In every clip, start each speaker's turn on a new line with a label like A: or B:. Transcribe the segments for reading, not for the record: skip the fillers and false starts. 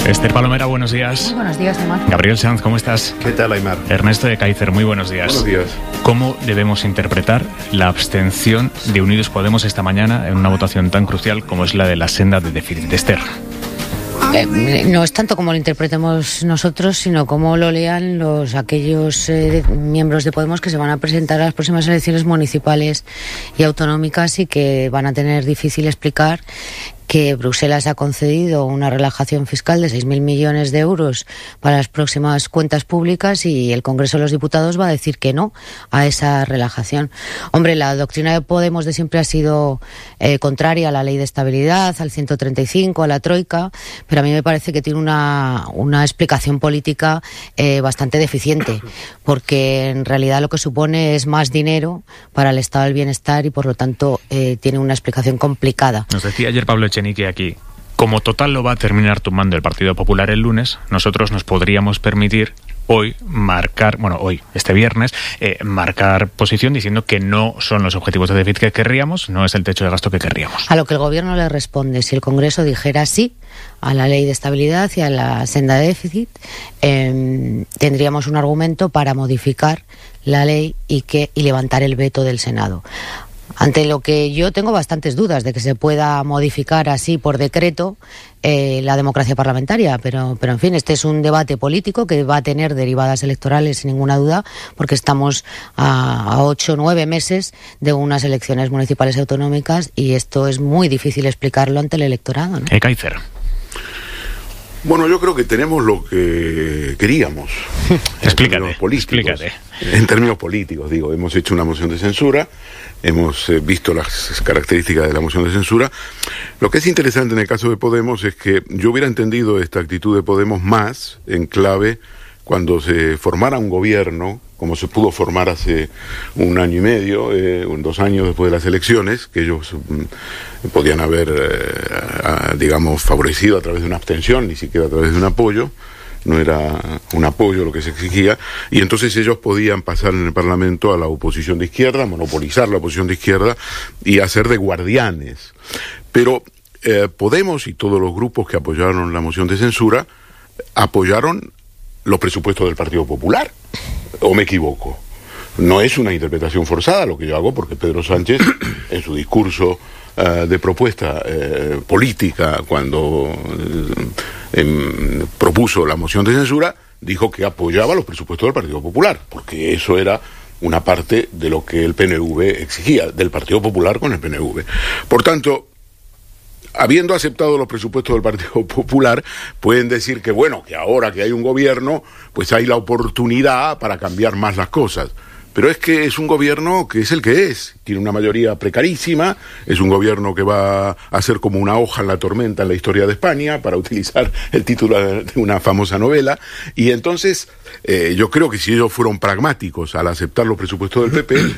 A: Esther Palomera, buenos días.
B: Muy buenos días, Aymar.
A: Gabriel Sanz, ¿cómo estás?
C: ¿Qué tal, Aymar?
A: Ernesto de Kaiser, muy buenos días.
C: Buenos días.
A: ¿Cómo debemos interpretar la abstención de Unidos Podemos esta mañana en una votación tan crucial como es la de la senda de déficit? Esther.
B: No es tanto como lo interpretemos nosotros, sino como lo lean aquellos miembros de Podemos que se van a presentar a las próximas elecciones municipales y autonómicas y que van a tener difícil explicar que Bruselas ha concedido una relajación fiscal de 6.000 millones de euros para las próximas cuentas públicas y el Congreso de los Diputados va a decir que no a esa relajación. Hombre, la doctrina de Podemos de siempre ha sido contraria a la ley de estabilidad, al 135, a la troika, pero a mí me parece que tiene una explicación política bastante deficiente, porque en realidad lo que supone es más dinero para el estado del bienestar y por lo tanto tiene una explicación complicada.
A: Nos decía ayer Pablo Echenique aquí, como total lo va a terminar tomando el Partido Popular el lunes, nosotros nos podríamos permitir hoy, este viernes, marcar posición diciendo que no son los objetivos de déficit que querríamos, no es el techo de gasto que querríamos.
B: A lo que el Gobierno le responde, si el Congreso dijera sí a la ley de estabilidad y a la senda de déficit, tendríamos un argumento para modificar la ley y levantar el veto del Senado. Ante lo que yo tengo bastantes dudas de que se pueda modificar así por decreto la democracia parlamentaria, pero en fin, este es un debate político que va a tener derivadas electorales sin ninguna duda, porque estamos a 8 o 9 meses de unas elecciones municipales y autonómicas y esto es muy difícil explicarlo ante el electorado, ¿no?
A: Kaiser.
C: Bueno, yo creo que tenemos lo que queríamos.
A: Explícate.
C: En términos políticos, digo, hemos hecho una moción de censura, hemos visto las características de la moción de censura. Lo que es interesante en el caso de Podemos es que yo hubiera entendido esta actitud de Podemos más en clave cuando se formara un gobierno, como se pudo formar hace 1 año y medio, 2 años después de las elecciones, que ellos podían haber, favorecido a través de una abstención, ni siquiera a través de un apoyo. No era un apoyo lo que se exigía, y entonces ellos podían pasar en el Parlamento a la oposición de izquierda, monopolizar la oposición de izquierda y hacer de guardianes. Pero Podemos y todos los grupos que apoyaron la moción de censura apoyaron los presupuestos del Partido Popular, ¿o me equivoco? No es una interpretación forzada lo que yo hago, porque Pedro Sánchez, en su discurso de propuesta política, cuando propuso la moción de censura, dijo que apoyaba los presupuestos del Partido Popular, porque eso era una parte de lo que el PNV exigía, del Partido Popular con el PNV. Por tanto, habiendo aceptado los presupuestos del Partido Popular, pueden decir que bueno, que ahora que hay un gobierno, pues hay la oportunidad para cambiar más las cosas. Pero es que es un gobierno que es el que es, tiene una mayoría precarísima, es un gobierno que va a ser como una hoja en la tormenta en la historia de España, para utilizar el título de una famosa novela, y entonces yo creo que si ellos fueron pragmáticos al aceptar los presupuestos del PP,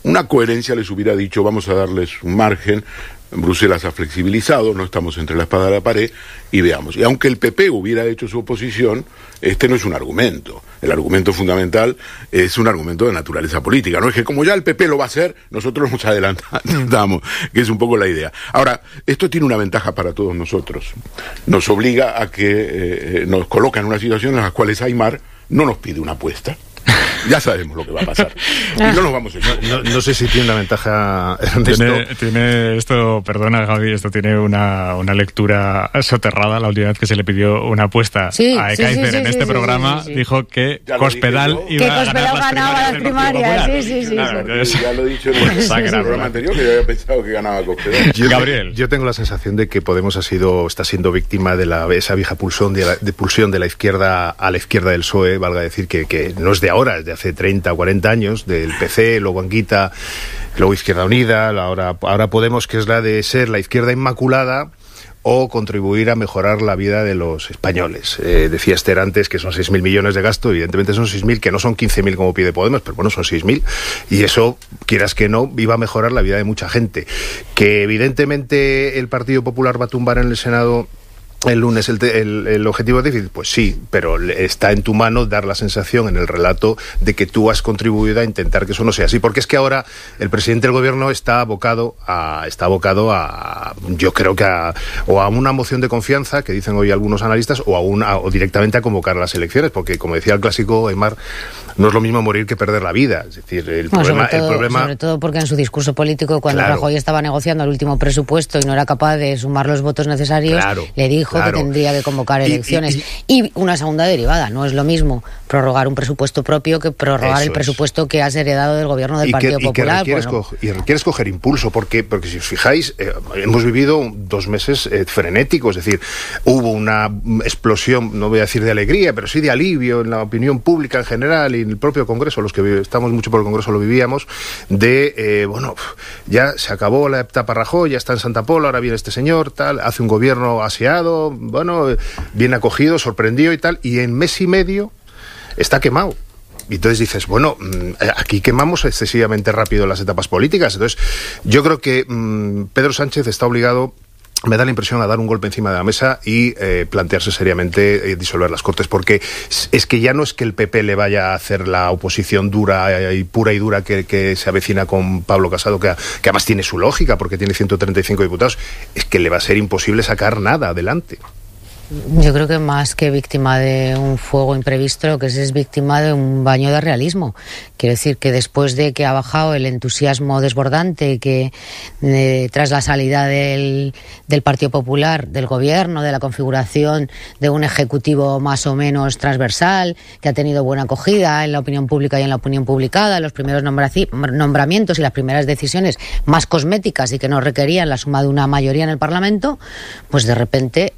C: una coherencia les hubiera dicho, vamos a darles un margen. Bruselas ha flexibilizado, no estamos entre la espada y la pared, y veamos. Y aunque el PP hubiera hecho su oposición, este no es un argumento. El argumento fundamental es un argumento de naturaleza política. No es que como ya el PP lo va a hacer, nosotros nos adelantamos, que es un poco la idea. Ahora, esto tiene una ventaja para todos nosotros. Nos obliga a que nos coloca en una situación en la cual Aymar no nos pide una apuesta. Ya sabemos lo que va a pasar. Y no nos vamos a echar.
D: No sé si tiene una ventaja.
A: Tiene esto, perdona Gaby, esto tiene una lectura soterrada. La última vez que se le pidió una apuesta a Kaiser en este programa, dijo que Cospedal iba a ganar las primarias.
C: Sí. Ya lo he dicho en el programa anterior, que yo había pensado que ganaba Cospedal.
D: Gabriel. Yo tengo la sensación de que Podemos está siendo víctima de esa vieja pulsión de la izquierda a la izquierda del PSOE, valga decir que no es de ahora, es de hace 30 o 40 años, del PC, luego Anguita, luego Izquierda Unida, ahora Podemos, que es la de ser la izquierda inmaculada o contribuir a mejorar la vida de los españoles. Decía Esther antes que son 6.000 millones de gasto, evidentemente son 6.000, que no son 15.000 como pide Podemos, pero bueno, son 6.000, y eso, quieras que no, iba a mejorar la vida de mucha gente. Que evidentemente el Partido Popular va a tumbar en el Senado el lunes el objetivo de déficit, pues sí, pero está en tu mano dar la sensación en el relato de que tú has contribuido a intentar que eso no sea así, porque es que ahora el presidente del gobierno está abocado a yo creo que a una moción de confianza, que dicen hoy algunos analistas, o directamente a convocar las elecciones, porque como decía el clásico Aymar, no es lo mismo morir que perder la vida. Es decir, el problema...
B: Sobre todo porque en su discurso político, cuando Rajoy estaba negociando el último presupuesto y no era capaz de sumar los votos necesarios, le dijo que tendría que convocar elecciones. Y una segunda derivada, no es lo mismo prorrogar un presupuesto propio que prorrogar el presupuesto que has heredado del gobierno del Partido Popular.
D: Y requieres coger impulso, porque si os fijáis, hemos vivido 2 meses frenéticos, es decir, hubo una explosión, no voy a decir de alegría, pero sí de alivio en la opinión pública en general y en el propio Congreso, los que estamos mucho por el Congreso lo vivíamos, ya se acabó la etapa Rajoy, ya está en Santa Pola, ahora viene este señor, tal, hace un gobierno aseado, bien acogido, sorprendido y tal, y en mes y medio está quemado. Y entonces dices, aquí quemamos excesivamente rápido las etapas políticas. Entonces, yo creo que Pedro Sánchez está obligado, me da la impresión, a dar un golpe encima de la mesa y plantearse seriamente disolver las Cortes, porque es que ya no es que el PP le vaya a hacer la oposición dura y pura y dura que se avecina con Pablo Casado, que además tiene su lógica porque tiene 135 diputados, es que le va a ser imposible sacar nada adelante.
B: Yo creo que más que víctima de un fuego imprevisto, lo que es víctima de un baño de realismo. Quiero decir que después de que ha bajado el entusiasmo desbordante que tras la salida del Partido Popular, del gobierno, de la configuración de un ejecutivo más o menos transversal, que ha tenido buena acogida en la opinión pública y en la opinión publicada, los primeros nombramientos y las primeras decisiones más cosméticas y que no requerían la suma de una mayoría en el Parlamento, pues de repente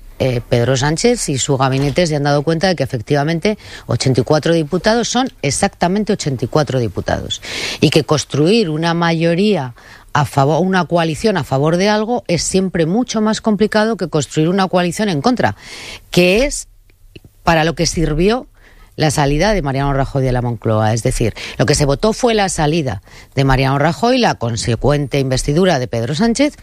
B: Pedro Sánchez y su gabinete se han dado cuenta de que efectivamente 84 diputados son exactamente 84 diputados y que construir una mayoría a favor, una coalición a favor de algo es siempre mucho más complicado que construir una coalición en contra, que es para lo que sirvió la salida de Mariano Rajoy de la Moncloa. Es decir, lo que se votó fue la salida de Mariano Rajoy, la consecuente investidura de Pedro Sánchez,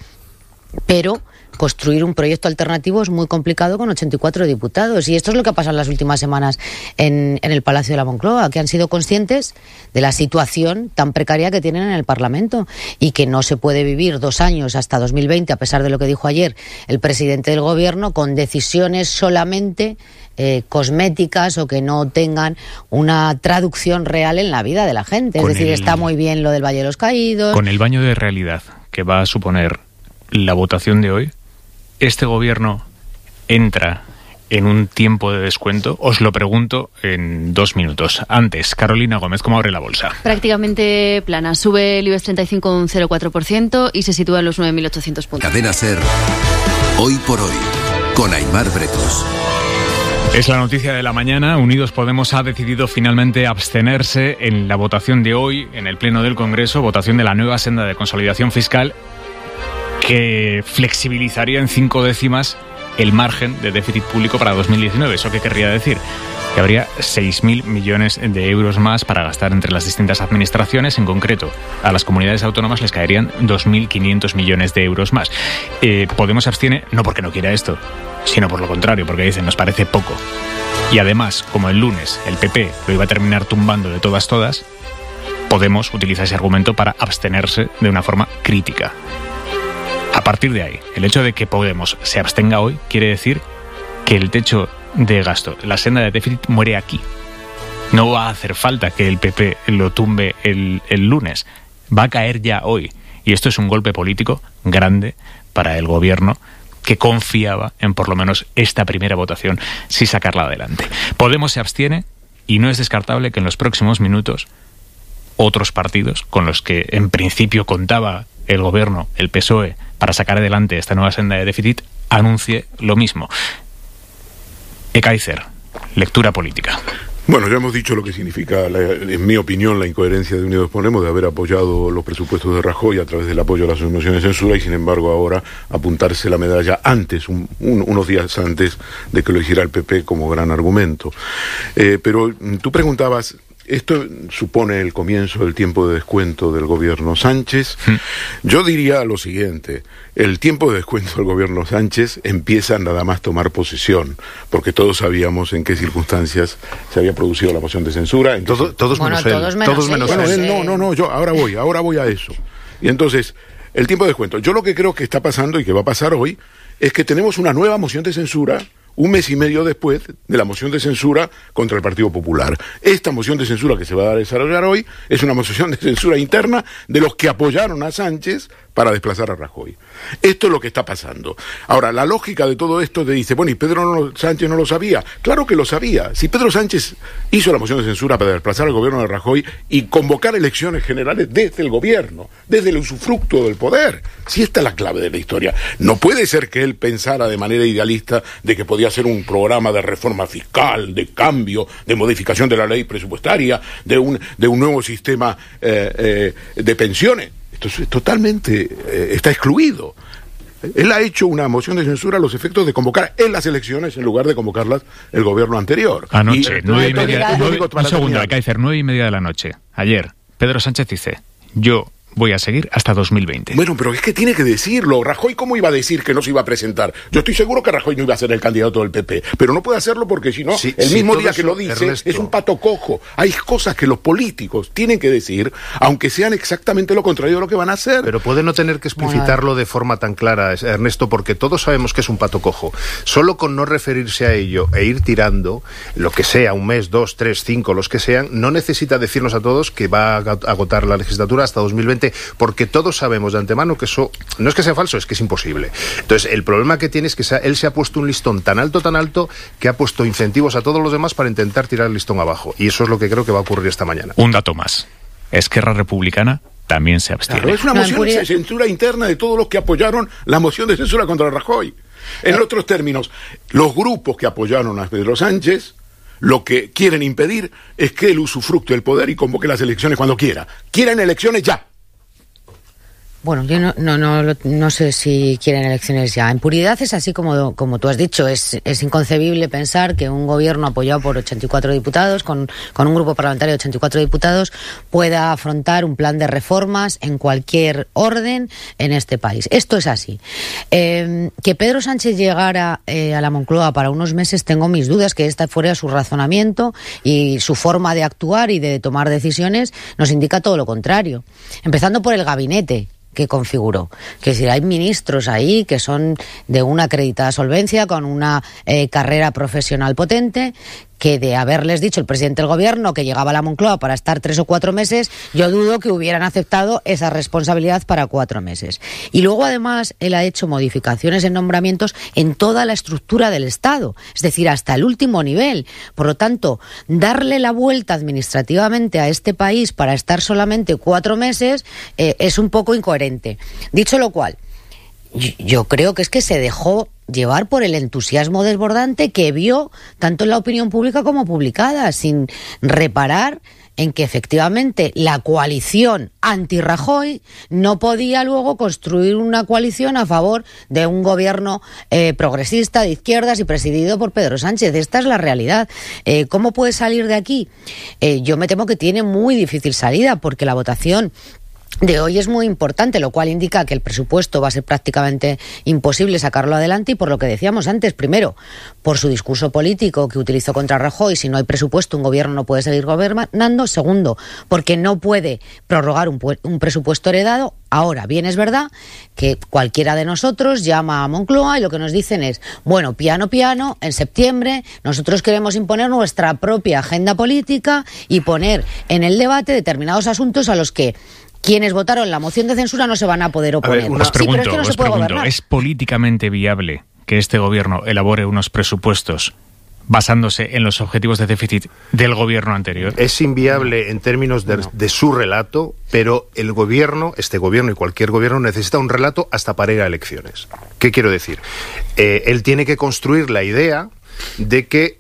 B: pero construir un proyecto alternativo es muy complicado con 84 diputados. Y esto es lo que ha pasado en las últimas semanas en el Palacio de la Moncloa, que han sido conscientes de la situación tan precaria que tienen en el Parlamento y que no se puede vivir 2 años hasta 2020, a pesar de lo que dijo ayer el presidente del Gobierno, con decisiones solamente cosméticas o que no tengan una traducción real en la vida de la gente. Es decir, está muy bien lo del Valle de los Caídos.
A: Con el baño de realidad que va a suponer la votación de hoy, ¿este gobierno entra en un tiempo de descuento? Os lo pregunto en 2 minutos. Antes, Carolina Gómez, ¿cómo abre la bolsa?
E: Prácticamente plana. Sube el IBEX 35 un 0,4% y se sitúa en los 9.800 puntos.
F: Cadena SER, hoy por hoy, con Aymar Bretos.
A: Es la noticia de la mañana. Unidos Podemos ha decidido finalmente abstenerse en la votación de hoy en el Pleno del Congreso, votación de la nueva senda de consolidación fiscal, que flexibilizaría en 5 décimas el margen de déficit público para 2019. ¿Eso qué querría decir? Que habría 6.000 millones de euros más para gastar entre las distintas administraciones. En concreto, a las comunidades autónomas les caerían 2.500 millones de euros más. Podemos abstiene no porque no quiera esto, sino por lo contrario, porque dicen nos parece poco. Y además, como el lunes el PP lo iba a terminar tumbando de todas, Podemos utiliza ese argumento para abstenerse de una forma crítica. A partir de ahí, el hecho de que Podemos se abstenga hoy quiere decir que el techo de gasto, la senda de déficit, muere aquí. No va a hacer falta que el PP lo tumbe el lunes. Va a caer ya hoy. Y esto es un golpe político grande para el gobierno, que confiaba en por lo menos esta primera votación, sí sacarla adelante. Podemos se abstiene y no es descartable que en los próximos minutos otros partidos con los que en principio contaba el gobierno, el PSOE, para sacar adelante esta nueva senda de déficit, anuncie lo mismo. Ekaizer, lectura política.
C: Bueno, ya hemos dicho lo que significa, en mi opinión, la incoherencia de Unidos Podemos de haber apoyado los presupuestos de Rajoy a través del apoyo a las mociones de censura y, sin embargo, ahora apuntarse la medalla antes, unos días antes de que lo hiciera el PP como gran argumento. Pero tú preguntabas esto supone el comienzo del tiempo de descuento del gobierno Sánchez. Yo diría lo siguiente: el tiempo de descuento del gobierno Sánchez empieza nada más tomar posesión, porque todos sabíamos en qué circunstancias se había producido la moción de censura.
D: Todos menos él.
C: Yo ahora voy a eso. Y entonces, el tiempo de descuento. Yo lo que creo que está pasando y que va a pasar hoy es que tenemos una nueva moción de censura un mes y medio después de la moción de censura contra el Partido Popular. Esta moción de censura que se va a desarrollar hoy es una moción de censura interna de los que apoyaron a Sánchez para desplazar a Rajoy. Esto es lo que está pasando. Ahora, la lógica de todo esto te dice, bueno, ¿y Pedro Sánchez no lo sabía? Claro que lo sabía. Si Pedro Sánchez hizo la moción de censura para desplazar al gobierno de Rajoy y convocar elecciones generales desde el gobierno, desde el usufructo del poder, si esta es la clave de la historia. No puede ser que él pensara de manera idealista de que podía ser un programa de reforma fiscal, de cambio, de modificación de la ley presupuestaria, de un nuevo sistema de pensiones. Esto es totalmente, está excluido. Él ha hecho una moción de censura a los efectos de convocar en las elecciones en lugar de convocarlas el gobierno anterior.
A: Anoche, 9:30 de la noche. Ayer, Pedro Sánchez dice, yo voy a seguir hasta 2020.
C: Bueno, pero es que tiene que decirlo. Rajoy, ¿cómo iba a decir que no se iba a presentar? Yo estoy seguro que Rajoy no iba a ser el candidato del PP, pero no puede hacerlo porque si no, el mismo día que lo dice, Ernesto, es un pato cojo. Hay cosas que los políticos tienen que decir, aunque sean exactamente lo contrario de lo que van a hacer.
D: Pero puede no tener que explicitarlo de forma tan clara, Ernesto, porque todos sabemos que es un pato cojo. Solo con no referirse a ello e ir tirando, lo que sea, un mes, 2, 3, 5, los que sean, no necesita decirnos a todos que va a agotar la legislatura hasta 2020, porque todos sabemos de antemano que eso no es que sea falso, es que es imposible. Entonces, el problema que tiene es que él se ha puesto un listón tan alto, que ha puesto incentivos a todos los demás para intentar tirar el listón abajo. Y eso es lo que creo que va a ocurrir esta mañana.
A: Un dato más. Esquerra Republicana también se abstiene.
C: Claro, es una moción de censura interna de todos los que apoyaron la moción de censura contra Rajoy. En otros términos, los grupos que apoyaron a Pedro Sánchez lo que quieren impedir es que él usufructe el poder y convoque las elecciones cuando quiera. Quieren elecciones ya.
B: Bueno, yo no sé si quieren elecciones ya. En puridad es así como tú has dicho. Es inconcebible pensar que un gobierno apoyado por 84 diputados, con un grupo parlamentario de 84 diputados, pueda afrontar un plan de reformas en cualquier orden en este país. Esto es así. Que Pedro Sánchez llegara a la Moncloa para unos meses, tengo mis dudas que esta fuera su razonamiento, y su forma de actuar y de tomar decisiones nos indica todo lo contrario. Empezando por el gabinete que configuró. Que es decir, hay ministros ahí que son de una acreditada solvencia, con una carrera profesional potente, que de haberles dicho el presidente del gobierno que llegaba a la Moncloa para estar 3 o 4 meses, yo dudo que hubieran aceptado esa responsabilidad para 4 meses. Y luego, además, él ha hecho modificaciones en nombramientos en toda la estructura del Estado, es decir, hasta el último nivel. Por lo tanto, darle la vuelta administrativamente a este país para estar solamente 4 meses es un poco incoherente. Dicho lo cual, yo creo que es que se dejó llevar por el entusiasmo desbordante que vio tanto en la opinión pública como publicada, sin reparar en que efectivamente la coalición anti-Rajoy no podía luego construir una coalición a favor de un gobierno progresista de izquierdas y presidido por Pedro Sánchez. Esta es la realidad. ¿Cómo puede salir de aquí? Yo me temo que tiene muy difícil salida, porque la votación de hoy es muy importante, lo cual indica que el presupuesto va a ser prácticamente imposible sacarlo adelante, y por lo que decíamos antes, primero, por su discurso político que utilizó contra Rajoy. Si no hay presupuesto, un gobierno no puede seguir gobernando. Segundo, porque no puede prorrogar un presupuesto heredado. Ahora, bien es verdad que cualquiera de nosotros llama a Moncloa y lo que nos dicen es, bueno, piano, en septiembre nosotros queremos imponer nuestra propia agenda política y poner en el debate determinados asuntos a los que quienes votaron la moción de censura no se van a poder oponer.
A: Os pregunto, ¿es políticamente viable que este gobierno elabore unos presupuestos basándose en los objetivos de déficit del gobierno anterior?
D: Es inviable en términos de su relato, pero el gobierno, este gobierno y cualquier gobierno, necesita un relato hasta para ir a elecciones. ¿Qué quiero decir? Él tiene que construir la idea de que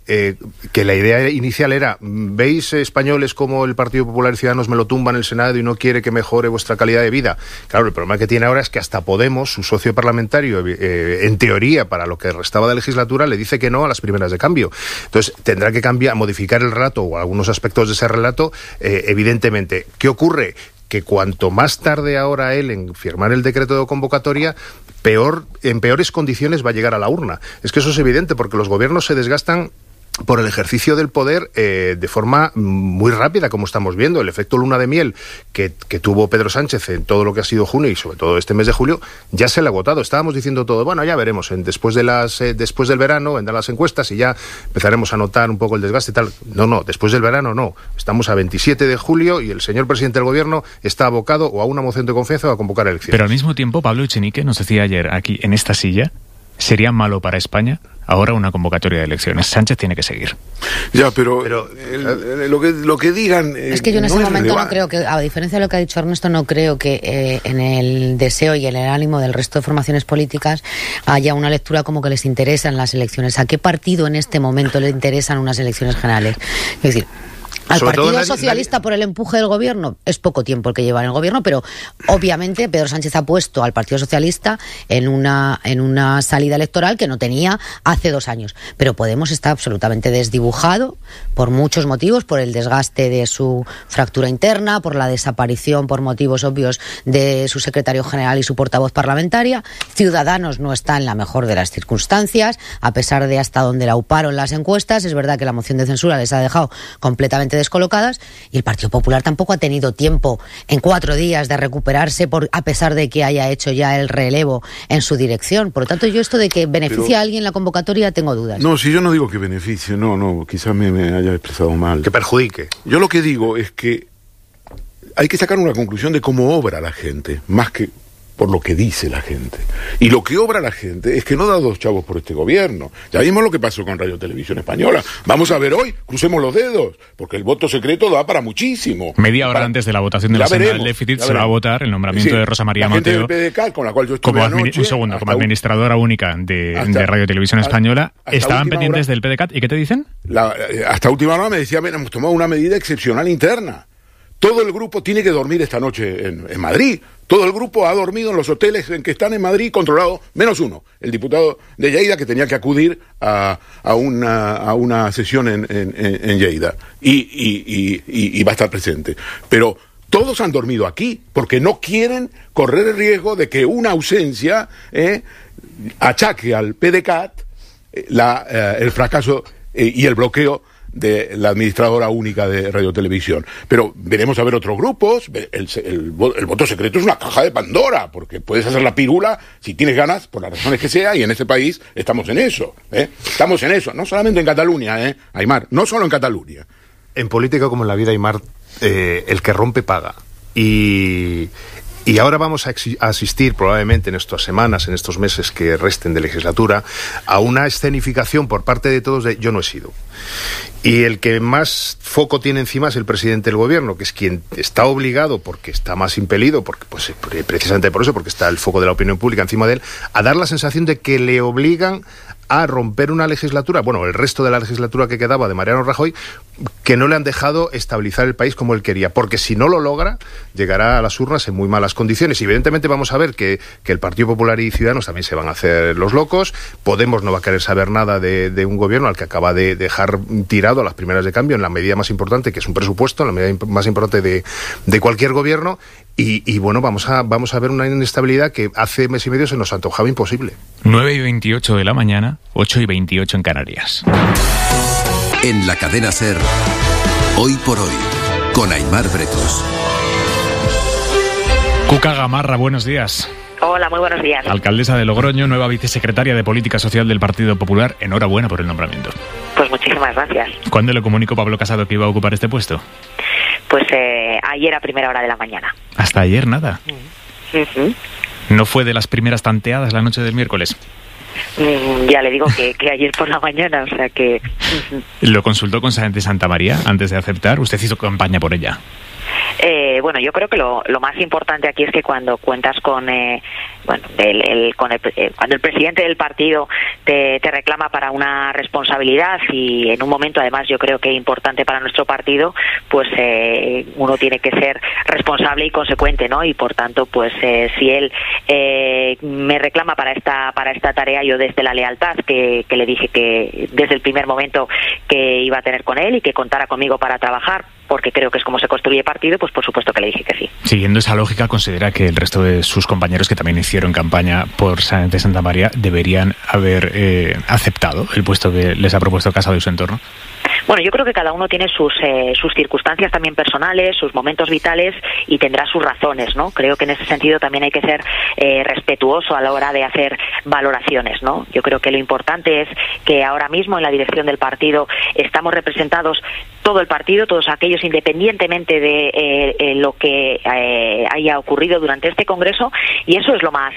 D: la idea inicial era, ¿veis españoles como el Partido Popular y Ciudadanos me lo tumban en el Senado y no quiere que mejore vuestra calidad de vida? Claro, el problema que tiene ahora es que hasta Podemos, su socio parlamentario, en teoría, para lo que restaba de legislatura, le dice que no a las primeras de cambio. Entonces, tendrá que modificar el relato o algunos aspectos de ese relato, evidentemente. ¿Qué ocurre? Que cuanto más tarde ahora él en firmar el decreto de convocatoria, en peores condiciones va a llegar a la urna. Es que eso es evidente, porque los gobiernos se desgastan por el ejercicio del poder de forma muy rápida, como estamos viendo. El efecto luna de miel que tuvo Pedro Sánchez en todo lo que ha sido junio y sobre todo este mes de julio, ya se le ha agotado. Estábamos diciendo todo, bueno, ya veremos, después del verano vendrán las encuestas y ya empezaremos a notar un poco el desgaste y tal. No, después del verano no. Estamos a 27 de julio y el señor presidente del gobierno está abocado o a una moción de confianza o a convocar elecciones.
A: Pero al mismo tiempo, Pablo Echenique nos decía ayer aquí en esta silla, ¿sería malo para España ahora una convocatoria de elecciones? Sánchez tiene que seguir.
C: Ya, pero lo que digan...
B: es que yo en ese momento no creo que, a diferencia de lo que ha dicho Ernesto, no creo que en el deseo y en el ánimo del resto de formaciones políticas haya una lectura como que les interesan las elecciones. ¿A qué partido en este momento le interesan unas elecciones generales? Es decir, al Partido Socialista por el empuje del gobierno, es poco tiempo el que lleva en el gobierno, pero obviamente Pedro Sánchez ha puesto al Partido Socialista en una salida electoral que no tenía hace 2 años. Pero Podemos está absolutamente desdibujado por muchos motivos, por el desgaste de su fractura interna, por la desaparición por motivos obvios de su secretario general y su portavoz parlamentaria. Ciudadanos no está en la mejor de las circunstancias, a pesar de hasta donde la uparon las encuestas. Es verdad que la moción de censura les ha dejado completamente descolocadas, y el Partido Popular tampoco ha tenido tiempo en 4 días de recuperarse, a pesar de que haya hecho ya el relevo en su dirección. Por lo tanto, yo esto de que beneficia a alguien la convocatoria tengo dudas.
C: No, si yo no digo que beneficie, no, quizás me haya expresado mal.
D: Que perjudique.
C: Yo lo que digo es que hay que sacar una conclusión de cómo obra la gente, más que por lo que dice la gente. Y lo que obra la gente es que no da 2 chavos por este gobierno. Ya vimos lo que pasó con Radio Televisión Española. Vamos a ver hoy, crucemos los dedos, porque el voto secreto da para muchísimo.
A: Media hora antes de la votación de la senda del déficit se va a votar el nombramiento de Rosa María Mateo
C: del PDCAT, con la cual yo estuve anoche,
A: como administradora única de Radio Televisión Española. Estaban pendientes del PDCAT. ¿Y qué te dicen?
C: Hasta última hora me decían, hemos tomado una medida excepcional interna. Todo el grupo tiene que dormir esta noche en Madrid. Todo el grupo ha dormido en los hoteles en que están en Madrid, controlado, menos uno, el diputado de Lleida, que tenía que acudir a una sesión en Lleida. Y va a estar presente. Pero todos han dormido aquí, porque no quieren correr el riesgo de que una ausencia achaque al PDCAT el fracaso y el bloqueo de la administradora única de Radio Televisión. Pero veremos a ver otros grupos. El voto secreto es una caja de Pandora, porque puedes hacer la pirula si tienes ganas, por las razones que sea, y en este país estamos en eso. Estamos en eso, no solamente en Cataluña, Aymar, no solo en Cataluña.
D: En política como en la vida, Aymar, el que rompe paga. Y ahora vamos a asistir probablemente en estas semanas, en estos meses que resten de legislatura, a una escenificación por parte de todos de yo no he sido. Y el que más foco tiene encima es el presidente del gobierno, que es quien está obligado, porque está más impelido, porque precisamente por eso, porque está el foco de la opinión pública encima de él, a dar la sensación de que le obligan a romper una legislatura, bueno, el resto de la legislatura que quedaba de Mariano Rajoy, que no le han dejado estabilizar el país como él quería, porque si no lo logra, llegará a las urnas en muy malas condiciones. Y evidentemente vamos a ver que el Partido Popular y Ciudadanos también se van a hacer los locos. Podemos no va a querer saber nada de un gobierno al que acaba de dejar tirado a las primeras de cambio en la medida más importante, que es un presupuesto, en la medida más importante de cualquier gobierno. Y bueno, vamos a ver una inestabilidad que hace mes y medio se nos antojaba imposible.
A: 9:28 de la mañana, 8:28 en Canarias.
F: En la cadena SER, Hoy por Hoy, con Aymar Bretos.
A: Cuca Gamarra, buenos días.
G: Hola, muy buenos días.
A: Alcaldesa de Logroño, nueva vicesecretaria de Política Social del Partido Popular. Enhorabuena por el nombramiento.
G: Pues muchísimas gracias.
A: ¿Cuándo le comunicó Pablo Casado que iba a ocupar este puesto?
G: Pues ayer a primera hora de la mañana.
A: ¿Hasta ayer nada?
G: Uh-huh.
A: ¿No fue de las primeras tanteadas la noche del miércoles?
G: Ya le digo que ayer por la mañana, o sea que...
A: ¿Lo consultó con Sáenz de Santamaría antes de aceptar? ¿Usted hizo campaña por ella?
G: Bueno, yo creo que lo más importante aquí es que cuando cuentas con cuando el presidente del partido te reclama para una responsabilidad, y en un momento además yo creo que importante para nuestro partido, pues uno tiene que ser responsable y consecuente, ¿no? Y por tanto, pues si él me reclama para esta tarea, yo desde la lealtad que le dije que desde el primer momento que iba a tener con él y que contara conmigo para trabajar, porque creo que es como se construye partido, pues por supuesto que le dije que sí.
A: Siguiendo esa lógica, ¿considera que el resto de sus compañeros que también hicieron campaña por Sáenz de Santamaría deberían haber aceptado el puesto que les ha propuesto Casado y su entorno?
G: Bueno, yo creo que cada uno tiene sus circunstancias también personales, sus momentos vitales, y tendrá sus razones, ¿no? Creo que en ese sentido también hay que ser respetuoso a la hora de hacer valoraciones, ¿no? Yo creo que lo importante es que ahora mismo en la dirección del partido estamos representados todo el partido, todos aquellos, independientemente de lo que haya ocurrido durante este congreso, y eso es lo más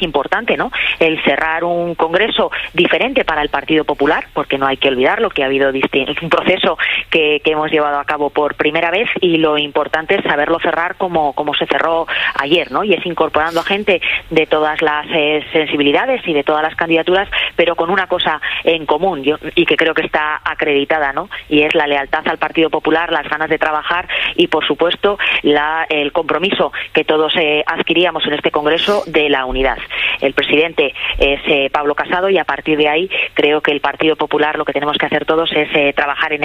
G: importante, ¿no? El cerrar un congreso diferente para el Partido Popular, porque no hay que olvidarlo, que ha habido un proceso que hemos llevado a cabo por primera vez, y lo importante es saberlo cerrar como se cerró ayer, ¿no? Y es incorporando a gente de todas las sensibilidades y de todas las candidaturas, pero con una cosa en común, y que creo que está acreditada, ¿no? Y es la lealtad al Partido Popular, las ganas de trabajar y, por supuesto, el compromiso que todos adquiríamos en este congreso de la unidad. El presidente es Pablo Casado, y a partir de ahí creo que el Partido Popular lo que tenemos que hacer todos es trabajar en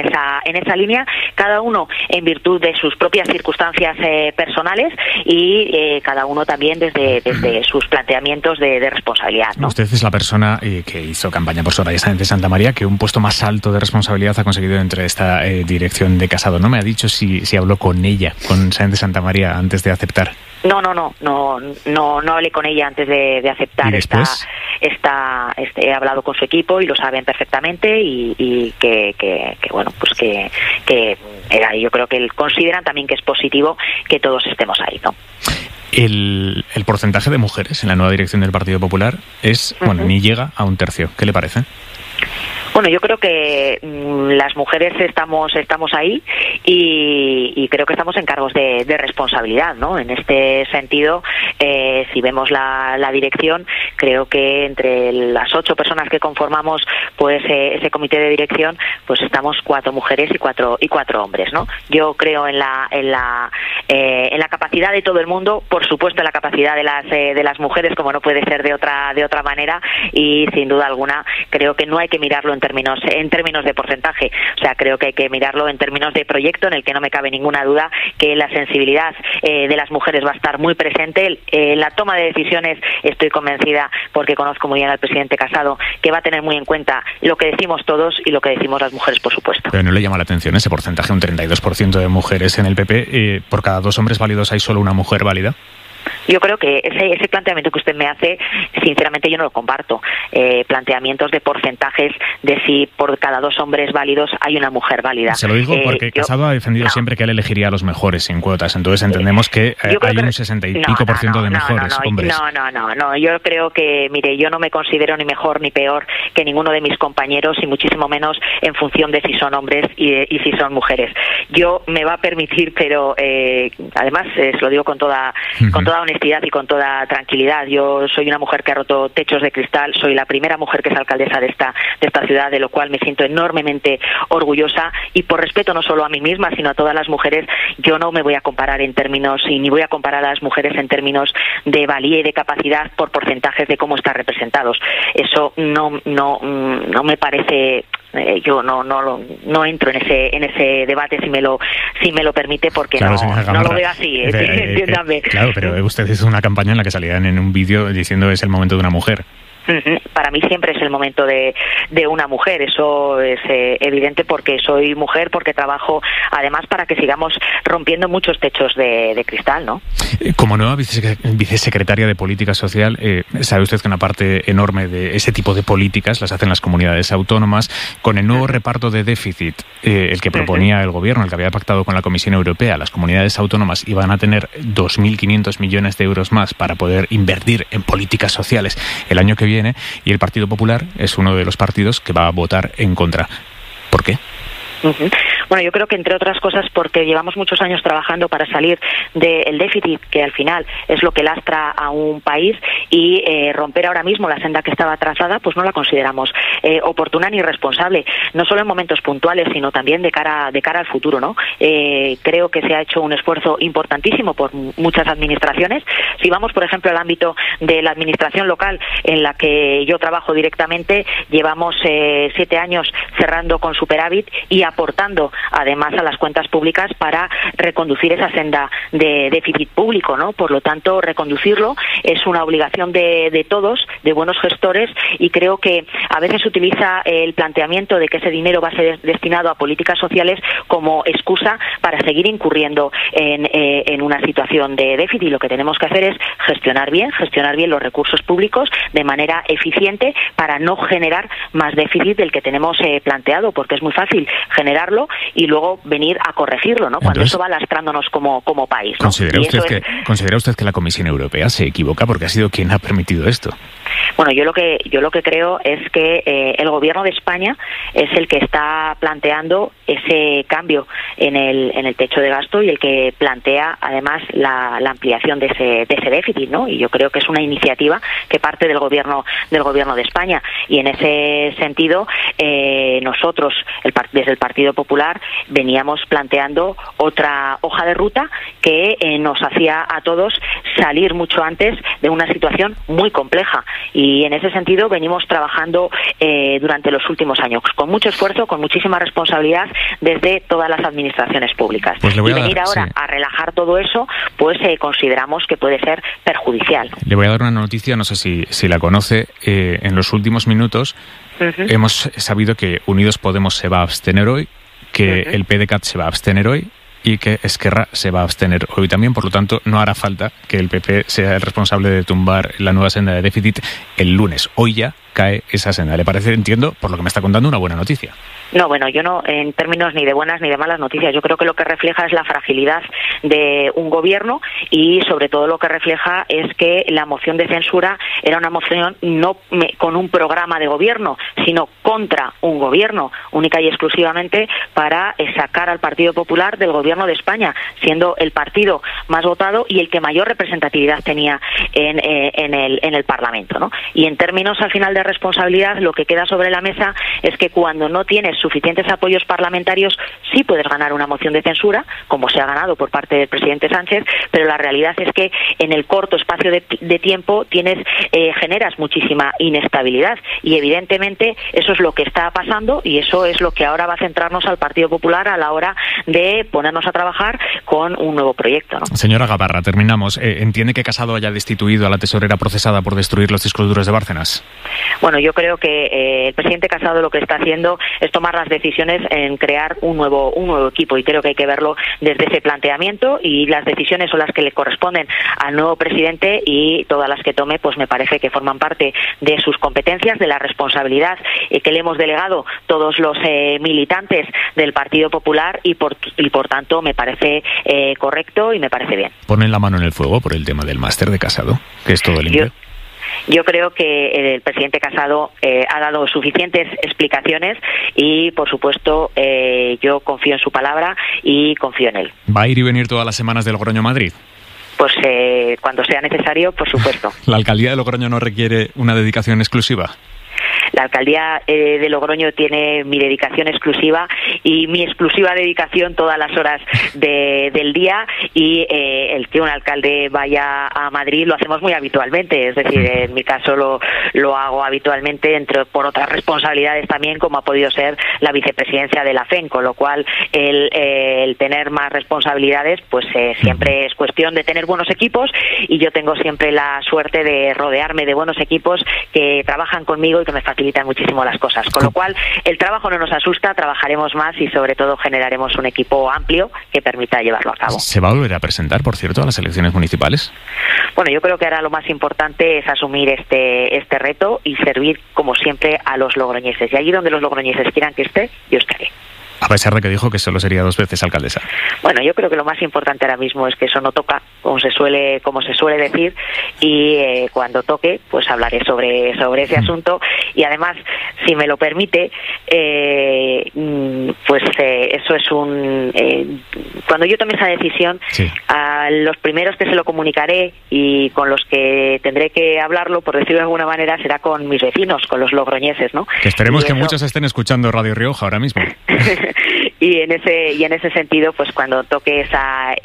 G: esa línea, cada uno en virtud de sus propias circunstancias personales, y cada uno también desde sus planteamientos de responsabilidad, ¿no?
A: Usted es la persona que hizo campaña por Soraya Sáenz de Santamaría, que un puesto más alto de responsabilidad ha conseguido entre esta dirección de Casado. No me ha dicho si habló con ella, con Sáenz de Santamaría, antes de aceptar.
G: No hablé con ella antes de aceptar.
A: ¿Y después?
G: He hablado con su equipo y lo saben perfectamente, y que bueno, pues que yo creo que consideran también que es positivo que todos estemos ahí, ¿no?
A: El porcentaje de mujeres en la nueva dirección del Partido Popular es, bueno, ni llega a un tercio. ¿Qué le parece?
G: Bueno, yo creo que las mujeres estamos ahí, y creo que estamos en cargos de responsabilidad, ¿no? En este sentido, si vemos la dirección, creo que entre las 8 personas que conformamos pues ese comité de dirección, pues estamos 4 mujeres y cuatro hombres, ¿no? Yo creo en la capacidad de todo el mundo, por supuesto en la capacidad de las mujeres, como no puede ser de otra manera, y sin duda alguna creo que no hay que mirarlo en términos de porcentaje. O sea, creo que hay que mirarlo en términos de proyecto, en el que no me cabe ninguna duda que la sensibilidad de las mujeres va a estar muy presente. La toma de decisiones, estoy convencida, porque conozco muy bien al presidente Casado, que va a tener muy en cuenta lo que decimos todos y lo que decimos las mujeres, por supuesto.
A: Pero no le llama la atención ese porcentaje, un 32% de mujeres en el PP. ¿Por cada 2 hombres válidos hay solo una mujer válida?
G: Yo creo que ese planteamiento que usted me hace, sinceramente yo no lo comparto. Planteamientos de porcentajes de si por cada 2 hombres válidos hay una mujer válida. Se
A: lo digo porque Casado ha defendido siempre que él elegiría a los mejores sin cuotas. Entonces entendemos que hay un 60 y pico por ciento de mejores hombres.
G: No. Yo creo que, mire, yo no me considero ni mejor ni peor que ninguno de mis compañeros, y muchísimo menos en función de si son hombres y si son mujeres. Yo me va a permitir, pero además se lo digo con toda honestidad y con toda tranquilidad. Yo soy una mujer que ha roto techos de cristal, soy la primera mujer que es alcaldesa de esta ciudad, de lo cual me siento enormemente orgullosa, y por respeto no solo a mí misma, sino a todas las mujeres, yo no me voy a comparar en términos, y ni voy a comparar a las mujeres en términos de valía y de capacidad por porcentajes de cómo están representados. Eso no me parece. Yo no entro en ese debate, si me lo permite, porque claro, no lo veo así, entiéndame.
A: Claro, pero usted hizo una campaña en la que salían en un vídeo diciendo es el momento de una mujer.
G: Para mí siempre es el momento de una mujer, eso es evidente, porque soy mujer, porque trabajo además para que sigamos rompiendo muchos techos de cristal, ¿no?
A: Como nueva vicesecretaria de Política Social, sabe usted que una parte enorme de ese tipo de políticas las hacen las comunidades autónomas. Con el nuevo reparto de déficit, el que proponía el gobierno, el que había pactado con la Comisión Europea, las comunidades autónomas iban a tener 2.500 millones de euros más para poder invertir en políticas sociales el año que viene, y el Partido Popular es uno de los partidos que va a votar en contra. ¿Por qué?
G: Bueno, yo creo que entre otras cosas porque llevamos muchos años trabajando para salir del déficit, que al final es lo que lastra a un país, y romper ahora mismo la senda que estaba trazada, pues no la consideramos oportuna ni responsable, no solo en momentos puntuales, sino también de cara al futuro, ¿no? Creo que se ha hecho un esfuerzo importantísimo por muchas administraciones. Si vamos, por ejemplo, al ámbito de la administración local, en la que yo trabajo directamente, llevamos 7 años cerrando con superávit y aportando además a las cuentas públicas para reconducir esa senda de déficit público, ¿no? Por lo tanto, reconducirlo es una obligación de todos, de buenos gestores, y creo que a veces se utiliza el planteamiento de que ese dinero va a ser destinado a políticas sociales como excusa para seguir incurriendo en una situación de déficit. Lo que tenemos que hacer es gestionar bien los recursos públicos de manera eficiente para no generar más déficit del que tenemos planteado, porque es muy fácil generarlo y luego venir a corregirlo, ¿no? Cuando eso va lastrándonos como país, ¿no?
A: ¿Considera usted que la Comisión Europea se equivoca porque ha sido quien ha permitido esto?
G: Bueno, yo lo que creo es que el Gobierno de España es el que está planteando ese cambio en el techo de gasto y el que plantea además la ampliación de ese déficit, ¿no? Y yo creo que es una iniciativa que parte del Gobierno de España, y en ese sentido nosotros desde el Partido Popular veníamos planteando otra hoja de ruta que nos hacía a todos salir mucho antes de una situación muy compleja, y en ese sentido venimos trabajando durante los últimos años con mucho esfuerzo, con muchísima responsabilidad desde todas las administraciones públicas.
A: Pues
G: y venir ahora a relajar todo eso, pues consideramos que puede ser perjudicial.
A: Le voy a dar una noticia, no sé si la conoce. En los últimos minutos hemos sabido que Unidos Podemos se va a abstener hoy, que el PDeCAT se va a abstener hoy y que Esquerra se va a abstener hoy también. Por lo tanto, no hará falta que el PP sea el responsable de tumbar la nueva senda de déficit el lunes. Hoy ya cae esa senda. ¿Le parece, entiendo, por lo que me está contando, una buena noticia?
G: No, bueno, yo no, en términos ni de buenas ni de malas noticias. Yo creo que lo que refleja es la fragilidad de un gobierno, y sobre todo lo que refleja es que la moción de censura era una moción no con un programa de gobierno, sino contra un gobierno, única y exclusivamente para sacar al Partido Popular del Gobierno de España, siendo el partido más votado y el que mayor representatividad tenía en el Parlamento, ¿no? Y en términos al final de responsabilidad, lo que queda sobre la mesa es que cuando no tienes suficientes apoyos parlamentarios sí puedes ganar una moción de censura, como se ha ganado por parte del presidente Sánchez, pero la realidad es que en el corto espacio de tiempo generas muchísima inestabilidad, y evidentemente eso es lo que está pasando, y eso es lo que ahora va a centrarnos al Partido Popular a la hora de ponernos a trabajar con un nuevo proyecto, ¿no?
A: Señora Gabarra, terminamos. ¿Entiende que Casado haya destituido a la tesorera procesada por destruir los discos duros de Bárcenas?
G: Bueno, yo creo que el presidente Casado lo que está haciendo es tomar las decisiones en crear un nuevo equipo, y creo que hay que verlo desde ese planteamiento, y las decisiones son las que le corresponden al nuevo presidente, y todas las que tome pues me parece que forman parte de sus competencias, de la responsabilidad que le hemos delegado todos los militantes del Partido Popular, y por tanto me parece correcto y me parece bien.
A: ¿Ponen la mano en el fuego por el tema del máster de Casado, que es todo limpio?
G: Yo creo que el presidente Casado ha dado suficientes explicaciones, y por supuesto yo confío en su palabra y confío en él.
A: ¿Va a ir y venir todas las semanas de Logroño a Madrid?
G: Pues cuando sea necesario, por supuesto.
A: ¿La alcaldía de Logroño no requiere una dedicación exclusiva?
G: La alcaldía de Logroño tiene mi dedicación exclusiva y mi exclusiva dedicación todas las horas del día, y el que un alcalde vaya a Madrid lo hacemos muy habitualmente, es decir, en mi caso lo hago habitualmente por otras responsabilidades también, como ha podido ser la vicepresidencia de la FEN, con lo cual el tener más responsabilidades pues siempre es cuestión de tener buenos equipos, y yo tengo siempre la suerte de rodearme de buenos equipos que trabajan conmigo y que me facilitan muchísimo las cosas, con lo cual el trabajo no nos asusta, trabajaremos más y sobre todo generaremos un equipo amplio que permita llevarlo a cabo.
A: ¿Se va a volver a presentar, por cierto, a las elecciones municipales?
G: Bueno, yo creo que ahora lo más importante es asumir este reto y servir como siempre a los logroñeses, y allí donde los logroñeses quieran que esté, yo estaré.
A: A pesar de que dijo que solo sería 2 veces alcaldesa.
G: Bueno, yo creo que lo más importante ahora mismo es que eso no toca, como se suele decir, y cuando toque, pues hablaré sobre ese asunto. Y además, si me lo permite, pues eso es cuando yo tome esa decisión, sí, a los primeros que se lo comunicaré y con los que tendré que hablarlo, por decirlo de alguna manera, será con mis vecinos, con los logroñeses, ¿no?
A: Que esperemos que muchos estén escuchando Radio Rioja ahora mismo.
G: Y en ese sentido, pues cuando toque esa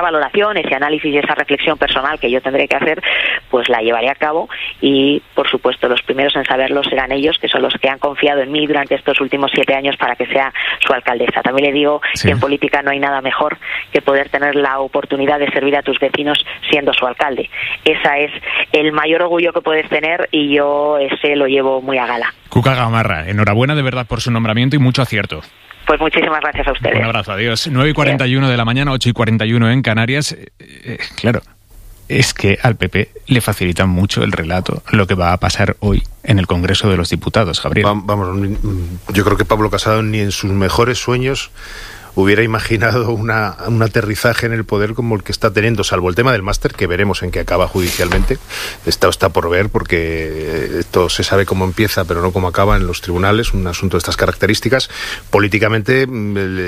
G: valoración, ese análisis y esa reflexión personal que yo tendré que hacer, pues la llevaré a cabo y, por supuesto, los primeros en saberlo serán ellos, que son los que han confiado en mí durante estos últimos 7 años para que sea su alcaldesa. También le digo que en política no hay nada mejor que poder tener la oportunidad de servir a tus vecinos siendo su alcalde. Esa es el mayor orgullo que puedes tener y yo ese lo llevo muy a gala.
A: Cuca Gamarra, enhorabuena de verdad por su nombramiento y mucho acierto.
G: Pues muchísimas gracias a ustedes.
A: Un abrazo, adiós. 9:41 de la mañana, 8:41 en Canarias. Claro, es que al PP le facilita mucho el relato lo que va a pasar hoy en el Congreso de los Diputados, Gabriel.
D: Vamos, yo creo que Pablo Casado ni en sus mejores sueños hubiera imaginado un aterrizaje en el poder como el que está teniendo, salvo el tema del máster, que veremos en qué acaba judicialmente. Esto está por ver, porque esto se sabe cómo empieza, pero no cómo acaba en los tribunales, un asunto de estas características. Políticamente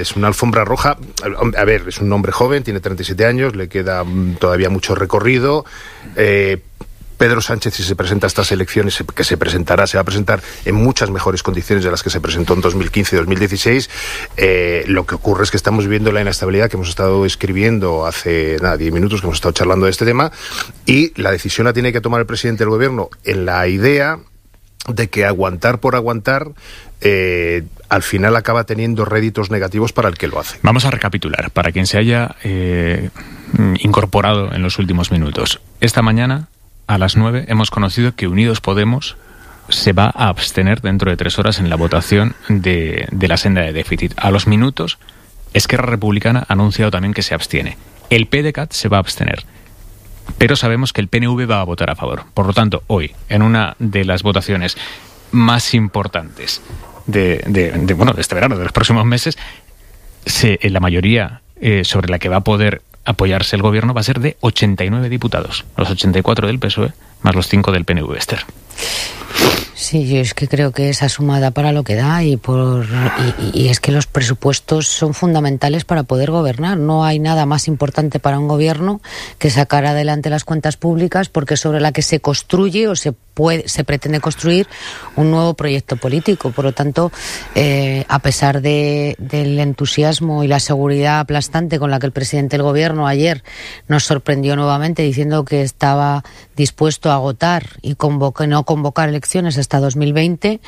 D: es una alfombra roja. A ver, es un hombre joven, tiene 37 años, le queda todavía mucho recorrido. Pedro Sánchez, si se presenta a estas elecciones, que se va a presentar en muchas mejores condiciones de las que se presentó en 2015 y 2016. Lo que ocurre es que estamos viviendo la inestabilidad que hemos estado escribiendo hace 10 minutos, que hemos estado charlando de este tema, y la decisión la tiene que tomar el presidente del gobierno en la idea de que aguantar por aguantar al final acaba teniendo réditos negativos para el que lo hace.
A: Vamos a recapitular, para quien se haya incorporado en los últimos minutos. Esta mañana, a las 9, hemos conocido que Unidos Podemos se va a abstener dentro de 3 horas en la votación de la senda de déficit. A los minutos, Esquerra Republicana ha anunciado también que se abstiene. El PDeCAT se va a abstener, pero sabemos que el PNV va a votar a favor. Por lo tanto, hoy, en una de las votaciones más importantes de este verano, de los próximos meses, la mayoría sobre la que va a poder apoyarse el gobierno va a ser de 89 diputados, los 84 del PSOE más los 5 del PNV, Esther.
B: Sí, yo es que creo que esa sumada para lo que da y es que los presupuestos son fundamentales para poder gobernar. No hay nada más importante para un gobierno que sacar adelante las cuentas públicas, porque es sobre la que se construye o se pretende construir un nuevo proyecto político. Por lo tanto, a pesar del entusiasmo y la seguridad aplastante con la que el presidente del gobierno ayer nos sorprendió nuevamente diciendo que estaba dispuesto a agotar y no convocar elecciones hasta 2020,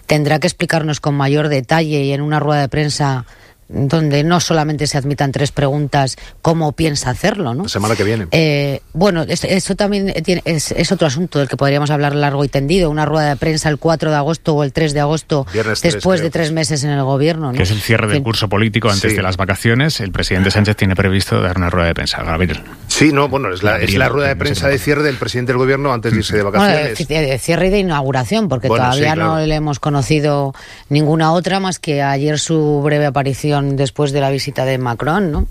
B: tendrá que explicarnos con mayor detalle y en una rueda de prensa donde no solamente se admitan 3 preguntas, cómo piensa hacerlo, ¿no?
D: La semana que viene.
B: Bueno, eso también es otro asunto del que podríamos hablar largo y tendido. Una rueda de prensa el 4 de agosto o el 3 de agosto, después de 3 meses en el gobierno, ¿no?
A: Que es el cierre del curso político antes de las vacaciones. El presidente Sánchez tiene previsto dar una rueda de prensa. Gabriel.
D: Sí, no, bueno, es la rueda de prensa de cierre del presidente del gobierno antes de irse de vacaciones.
B: Bueno, de cierre y de inauguración, porque todavía no le hemos conocido ninguna otra más que ayer su breve aparición después de la visita de Macron, ¿no?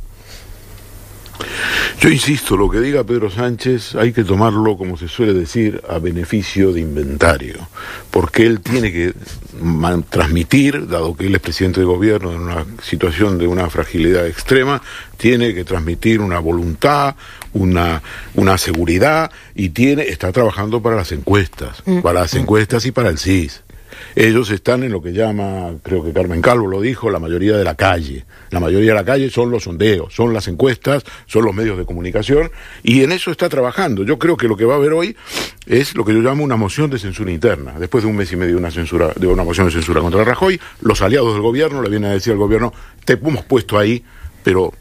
C: Yo insisto, lo que diga Pedro Sánchez hay que tomarlo, como se suele decir, a beneficio de inventario, porque él tiene que transmitir, dado que él es presidente de gobierno en una situación de una fragilidad extrema, tiene que transmitir una voluntad, una seguridad, y está trabajando para las encuestas y para el CIS. Ellos están en lo que llama, creo que Carmen Calvo lo dijo, la mayoría de la calle. La mayoría de la calle son los sondeos, son las encuestas, son los medios de comunicación, y en eso está trabajando. Yo creo que lo que va a haber hoy es lo que yo llamo una moción de censura interna. Después de 1 mes y medio de una moción de censura contra Rajoy, los aliados del gobierno le vienen a decir al gobierno, te hemos puesto ahí, pero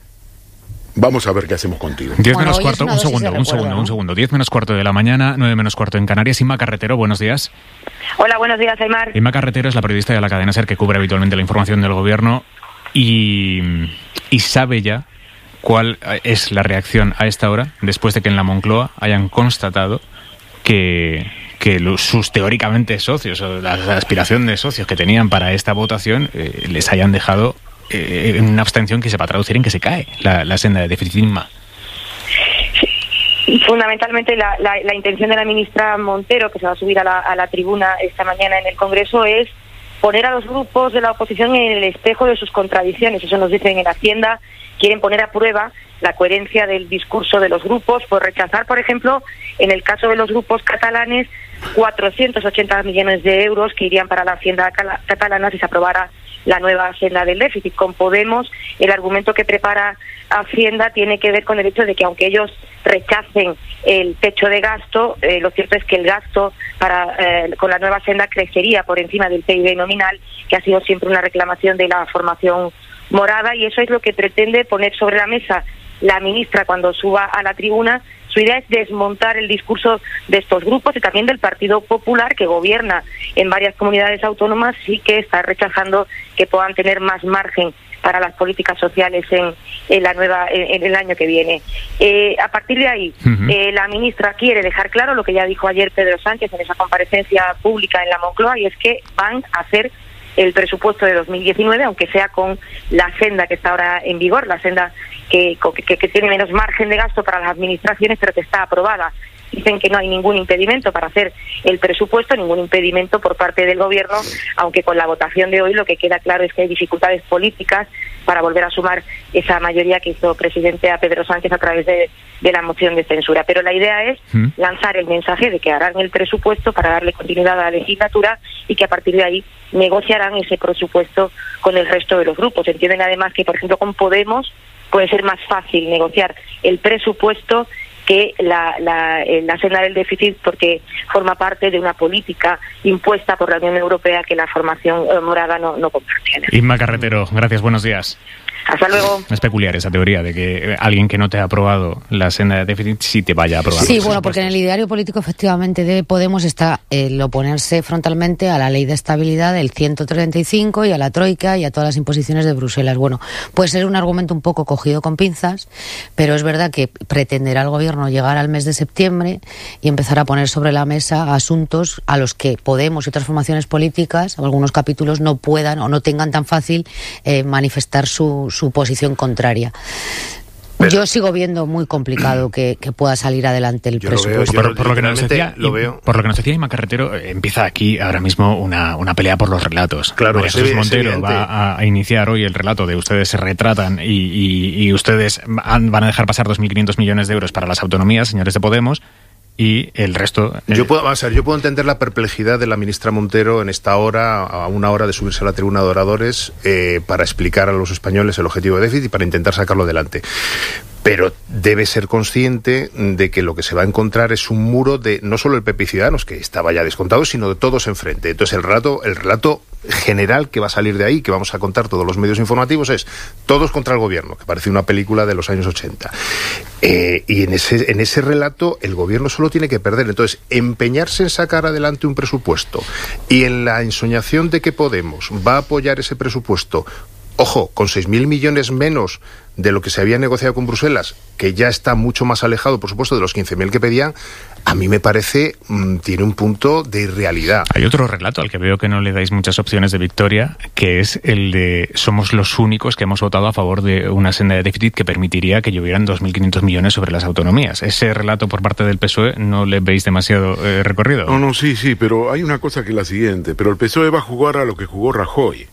C: vamos a ver qué hacemos contigo.
A: 10 menos cuarto, un segundo. 10 menos cuarto de la mañana, 9 menos cuarto en Canarias. Inma Carretero, buenos días.
H: Hola, buenos días, Aymar.
A: Inma Carretero es la periodista de la cadena SER que cubre habitualmente la información del gobierno y sabe ya cuál es la reacción a esta hora, después de que en la Moncloa hayan constatado que que sus teóricamente socios o la aspiración de socios que tenían para esta votación les hayan dejado en una abstención que se va a traducir en que se cae la senda de déficit INMA.
H: Fundamentalmente la intención de la ministra Montero, que se va a subir a la tribuna esta mañana en el Congreso, es poner a los grupos de la oposición en el espejo de sus contradicciones. Eso nos dicen en Hacienda. Quieren poner a prueba la coherencia del discurso de los grupos, por rechazar, por ejemplo, en el caso de los grupos catalanes, 480 millones de euros que irían para la Hacienda catalana si se aprobara la nueva senda del déficit. Con Podemos, el argumento que prepara Hacienda tiene que ver con el hecho de que aunque ellos rechacen el techo de gasto, lo cierto es que el gasto con la nueva senda crecería por encima del PIB nominal, que ha sido siempre una reclamación de la formación morada, y eso es lo que pretende poner sobre la mesa la ministra cuando suba a la tribuna. Su idea es desmontar el discurso de estos grupos y también del Partido Popular, que gobierna en varias comunidades autónomas y que está rechazando que puedan tener más margen para las políticas sociales en el año que viene. A partir de ahí, la ministra quiere dejar claro lo que ya dijo ayer Pedro Sánchez en esa comparecencia pública en la Moncloa, y es que van a hacer el presupuesto de 2019, aunque sea con la senda que está ahora en vigor, la senda que tiene menos margen de gasto para las administraciones, pero que está aprobada. Dicen que no hay ningún impedimento para hacer el presupuesto, ningún impedimento por parte del Gobierno, aunque con la votación de hoy lo que queda claro es que hay dificultades políticas para volver a sumar esa mayoría que hizo presidente a Pedro Sánchez a través de la moción de censura. Pero la idea es lanzar el mensaje de que harán el presupuesto para darle continuidad a la legislatura y que a partir de ahí negociarán ese presupuesto con el resto de los grupos. Entienden además que, por ejemplo, con Podemos puede ser más fácil negociar el presupuesto que la senda del déficit, porque forma parte de una política impuesta por la Unión Europea que la formación morada no comparte.
A: Inma Carretero, gracias, buenos días.
H: Hasta luego.
A: Es peculiar esa teoría de que alguien que no te ha aprobado la senda de déficit sí te vaya a aprobar.
B: Sí, bueno, porque en el ideario político efectivamente de Podemos está el oponerse frontalmente a la ley de estabilidad del 135 y a la troika y a todas las imposiciones de Bruselas. Bueno, puede ser un argumento un poco cogido con pinzas, pero es verdad que pretenderá el Gobierno llegar al mes de septiembre y empezar a poner sobre la mesa asuntos a los que Podemos y otras formaciones políticas, algunos capítulos, no puedan o no tengan tan fácil manifestar su posición contraria. Pero yo sigo viendo muy complicado que pueda salir adelante el presupuesto.
A: Por lo que nos decía Inma Carretero, empieza aquí ahora mismo una pelea por los relatos.
D: Claro,
A: Jesús Montero va a iniciar hoy el relato de ustedes se retratan y ustedes van a dejar pasar 2.500 millones de euros para las autonomías, señores de Podemos. Y el resto...
D: Yo puedo entender la perplejidad de la ministra Montero en esta hora, a una hora de subirse a la tribuna de oradores, para explicar a los españoles el objetivo de déficit y para intentar sacarlo adelante. Pero debe ser consciente de que lo que se va a encontrar es un muro de no solo el PP y Ciudadanos, que estaba ya descontado, sino de todos enfrente. Entonces el relato general que va a salir de ahí, que vamos a contar todos los medios informativos, es todos contra el Gobierno, que parece una película de los años 80. Y en ese relato el Gobierno solo tiene que perder. Entonces, empeñarse en sacar adelante un presupuesto y en la ensoñación de que Podemos va a apoyar ese presupuesto, ojo, con 6.000 millones menos de lo que se había negociado con Bruselas, que ya está mucho más alejado, por supuesto, de los 15.000 que pedían, a mí me parece, tiene un punto de irrealidad.
A: Hay otro relato al que veo que no le dais muchas opciones de victoria, que es el de somos los únicos que hemos votado a favor de una senda de déficit que permitiría que llovieran 2.500 millones sobre las autonomías. ¿Ese relato por parte del PSOE no le veis demasiado recorrido?
C: No, sí, pero hay una cosa que es la siguiente, pero el PSOE va a jugar a lo que jugó Rajoy.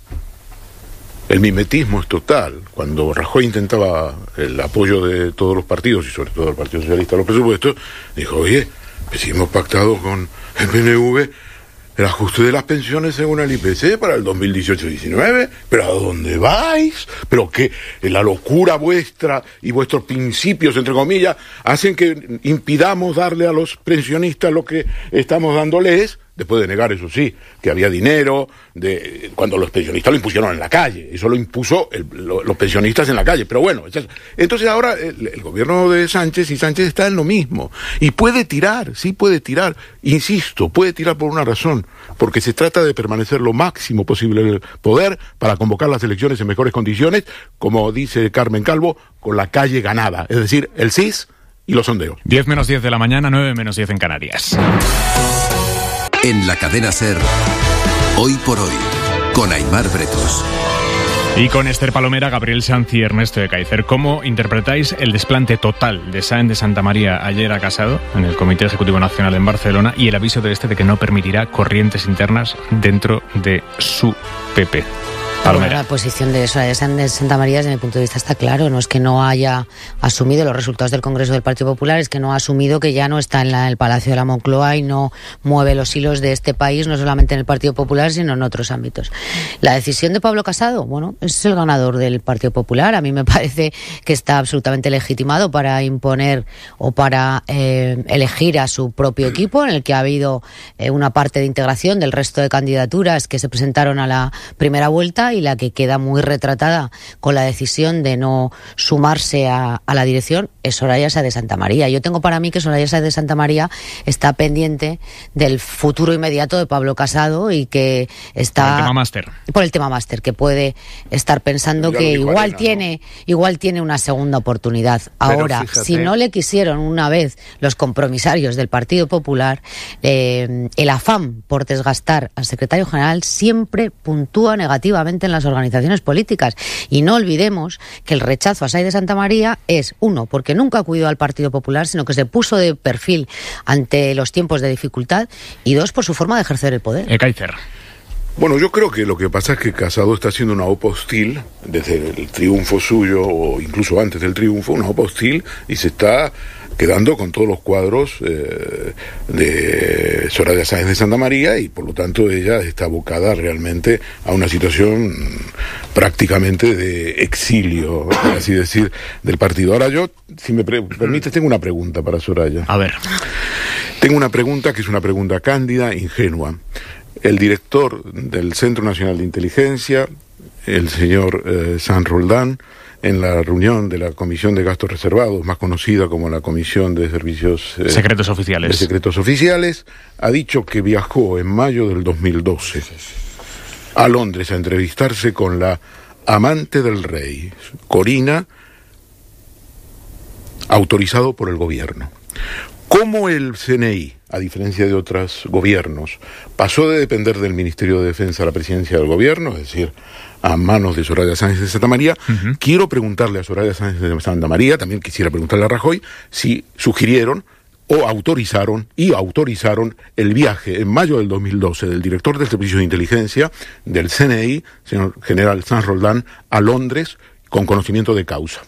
C: El mimetismo es total. Cuando Rajoy intentaba el apoyo de todos los partidos, y sobre todo del Partido Socialista a los presupuestos, dijo, oye, pues si hemos pactado con el PNV el ajuste de las pensiones según el IPC para el 2018-19, pero ¿a dónde vais? Pero que la locura vuestra y vuestros principios, entre comillas, hacen que impidamos darle a los pensionistas lo que estamos dándoles. Después de negar, eso sí, que había dinero, cuando los pensionistas lo impusieron en la calle. Eso lo impuso los pensionistas en la calle. Pero bueno, entonces ahora el gobierno de Sánchez está en lo mismo. Y puede tirar, sí puede tirar. Insisto, puede tirar por una razón. Porque se trata de permanecer lo máximo posible en el poder para convocar las elecciones en mejores condiciones, como dice Carmen Calvo, con la calle ganada. Es decir, el CIS y los sondeos.
A: 10 menos 10 de la mañana, 9 menos 10 en Canarias.
F: En la cadena SER, Hoy por Hoy, con Aimar Bretos.
A: Y con Esther Palomera, Gabriel Sanz y Ernesto de Kaiser. ¿Cómo interpretáis el desplante total de Sáenz de Santamaría ayer a Casado en el Comité Ejecutivo Nacional en Barcelona y el aviso de de que no permitirá corrientes internas dentro de su PP?
B: Bueno, la posición de Soraya Sáenz de Santamaría, desde mi punto de vista, está claro. No es que no haya asumido los resultados del Congreso del Partido Popular, es que no ha asumido que ya no está en el Palacio de la Moncloa y no mueve los hilos de este país, no solamente en el Partido Popular, sino en otros ámbitos. La decisión de Pablo Casado, bueno, es el ganador del Partido Popular. A mí me parece que está absolutamente legitimado para imponer o para elegir a su propio equipo, en el que ha habido una parte de integración del resto de candidaturas que se presentaron a la primera vuelta, y la que queda muy retratada con la decisión de no sumarse a la dirección es Soraya Sáenz de Santamaría. Yo tengo para mí que Soraya Sáenz de Santamaría está pendiente del futuro inmediato de Pablo Casado y que está... Por el tema máster, que puede estar pensando que igual tiene una segunda oportunidad. Ahora, fíjate, si no le quisieron una vez los compromisarios del Partido Popular, el afán por desgastar al secretario general siempre puntúa negativamente en las organizaciones políticas. Y no olvidemos que el rechazo a Sáenz de Santamaría es, uno, porque nunca acudió al Partido Popular, sino que se puso de perfil ante los tiempos de dificultad, y dos, por su forma de ejercer el poder.
A: Kaiser.
C: Bueno, yo creo que lo que pasa es que Casado está haciendo una OPA hostil desde el triunfo suyo, o incluso antes del triunfo, una OPA hostil, y se está quedando con todos los cuadros de Soraya Sáenz de Santamaría, y por lo tanto ella está abocada realmente a una situación prácticamente de exilio, por así decir, del partido. Ahora yo, si me permites, tengo una pregunta para Soraya.
A: A ver.
C: Tengo una pregunta que es una pregunta cándida, ingenua. El director del Centro Nacional de Inteligencia, el señor Sanz Roldán, en la reunión de la Comisión de Gastos Reservados, más conocida como la Comisión de Servicios
A: Secretos Oficiales,
C: ha dicho que viajó en mayo del 2012 a Londres a entrevistarse con la amante del rey, Corina, autorizado por el gobierno. ¿Cómo el CNI, a diferencia de otros gobiernos, pasó de depender del Ministerio de Defensa a la presidencia del gobierno, es decir, a manos de Soraya Sáenz de Santamaría? Quiero preguntarle a Soraya Sáenz de Santamaría, también quisiera preguntarle a Rajoy, si sugirieron o autorizaron el viaje en mayo del 2012 del director del Servicio de Inteligencia del CNI, señor general Sanz Roldán, a Londres con conocimiento de causa.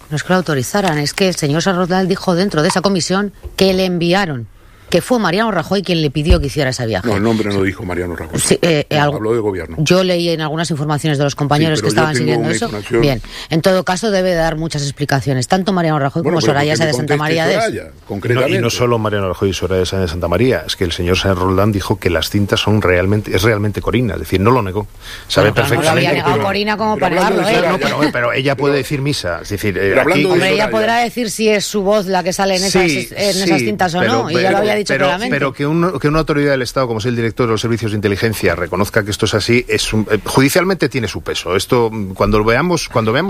B: No es que lo autorizaran, es que el señor Sanz Roldán dijo dentro de esa comisión que le enviaron, que fue Mariano Rajoy quien le pidió que hiciera ese viaje.
C: No, el nombre no dijo Mariano Rajoy.
B: Sí,
C: habló de gobierno.
B: Yo leí en algunas informaciones de los compañeros que estaban siguiendo eso. Bien, en todo caso debe dar muchas explicaciones, tanto Mariano Rajoy como Soraya Sáenz de Santamaría.
D: Y no solo Mariano Rajoy y Soraya Sáenz de Santamaría, es que el señor Sanz Roldán dijo que las cintas es realmente Corina, es decir, no lo negó. Sabe perfectamente.
B: No lo había negado Corina como para negarlo,
D: pero ella puede decir misa, es decir,
B: ella podrá decir si es su voz la que sale en esas cintas o no, y ya lo había dicho claramente.
D: Pero que una autoridad del Estado, como es el director de los servicios de inteligencia, reconozca que esto es así, judicialmente tiene su peso. Esto, cuando veamos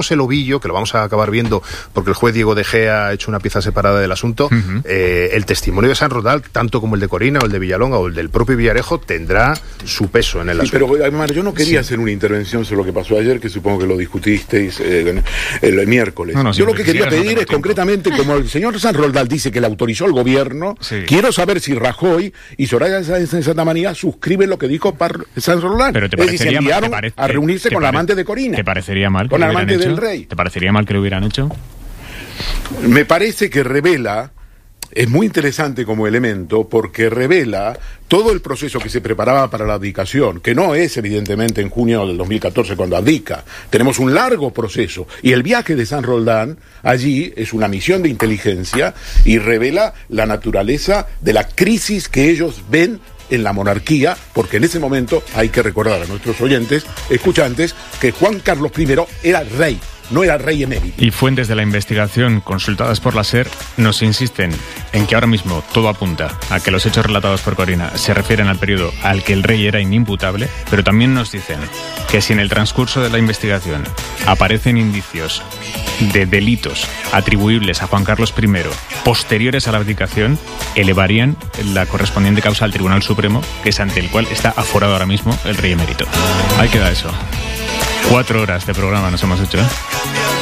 D: el ovillo, que lo vamos a acabar viendo, porque el juez Diego de Gea ha hecho una pieza separada del asunto, el testimonio de Sanz Roldán, tanto como el de Corina o el de Villalonga o el del propio Villarejo, tendrá su peso en el asunto.
C: Pero además yo no quería hacer una intervención sobre lo que pasó ayer, que supongo que lo discutisteis el miércoles. Yo lo que quería pedir es concretamente, como el señor Sanz Roldán dice que le autorizó el gobierno, quiero saber si Rajoy y Soraya Sáenz de Santamaría suscriben lo que dijo Sanz Roldán.
A: Pero
C: es decir, se enviaron a reunirse con la amante de Corina.
A: ¿Te parecería mal?
C: Con la amante del rey.
A: ¿Te parecería mal que lo hubieran hecho?
C: Me parece que revela, es muy interesante como elemento, porque revela todo el proceso que se preparaba para la abdicación, que no es evidentemente en junio del 2014 cuando abdica. Tenemos un largo proceso, y el viaje de Sanz Roldán allí es una misión de inteligencia y revela la naturaleza de la crisis que ellos ven en la monarquía, porque en ese momento hay que recordar a nuestros oyentes, escuchantes, que Juan Carlos I era rey, no era rey emérito.
A: Y fuentes de la investigación consultadas por la SER nos insisten en que ahora mismo todo apunta a que los hechos relatados por Corina se refieren al periodo al que el rey era inimputable, pero también nos dicen que si en el transcurso de la investigación aparecen indicios de delitos atribuibles a Juan Carlos I posteriores a la abdicación, elevarían la correspondiente causa al Tribunal Supremo, que es ante el cual está aforado ahora mismo el rey emérito. Ahí queda eso. 4 horas de programa nos hemos hecho, ¿eh?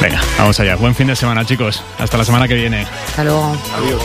A: Venga, vamos allá. Buen fin de semana, chicos. Hasta la semana que viene.
B: Hasta luego.
C: Adiós.